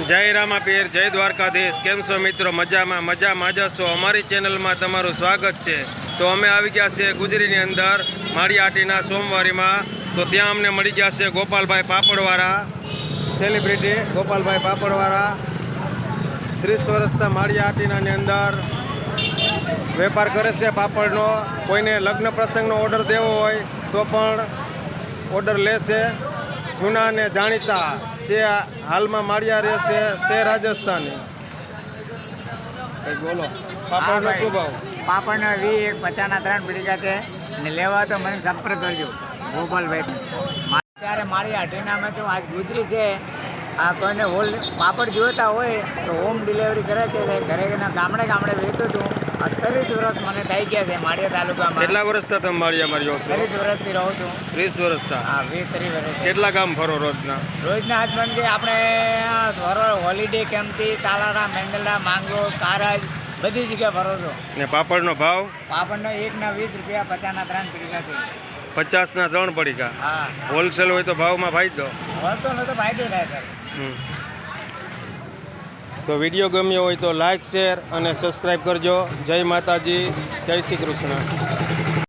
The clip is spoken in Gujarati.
જય રામાપીર, જય દ્વારકાધીશ। કેમ છો મિત્રો? મજામાં જશો। અમારી ચેનલમાં તમારું સ્વાગત છે। તો અમે આવી ગયા છે ગુજરીની અંદર માળિયાહાટીના સોમવારીમાં। તો ત્યાં અમને મળી ગયા છે ગોપાલભાઈ પાપડવાળા, સેલિબ્રિટી ગોપાલભાઈ પાપડવાળા। 30 વર્ષના માળિયાહાટીનાની અંદર વેપાર કરે છે પાપડનો। કોઈને લગ્ન પ્રસંગનો ઓર્ડર દેવો હોય તો પણ ઓર્ડર લેશે। જૂના અને જાણીતા છે, હાલમાં માળિયા રહેશે છે રાજસ્થાની। કંઈક બોલો, પાપડનો શું ભાવ? પાપડનો 50 3 પડીકા છે ને લેવા તો મને સંપર્ક કરજો ગોપાલભાઈ। ત્યારે માળિયાહાટીનામાં તો આજ ગુજરી છે। આ કોઈને હોલ પાપડ જોઈતા હોય તો હોમ ડિલિવરી કરે છે। ઘરે ગામડે વેચું છું। 30 વર્ષ મને થઈ ગયા છે માળિયા તાલુકામાં। કેટલા વર્ષથી તમે માળિયામાં રહ્યો છો? 30 વર્ષથી રહું છું। 30 વર્ષથી? હા, 30 વર્ષ। કેટલા ગામ ફરો રોજના? રોજના હસબન્ડ કે આપણે હોલિડે કેમ્પથી તાલારા, મેંદરડા, માંગરોળ, કારજ બધી જગ્યાએ ફરો છો। ને પાપડનો ભાવ? પાપડનો 1 ના 20 રૂપિયા, 50 ના 3 પડીકા છે। 50 ના 3 પડીકા? હા। હોલસેલ હોય તો ભાવમાં ફાયદો? હોલસેલ તો ફાયદો થાય સર। તો વિડીયો ગમ્યો હોય તો લાઈક, શેર અને સબસ્ક્રાઈબ કરજો। જય માતાજી, જય શ્રી કૃષ્ણ।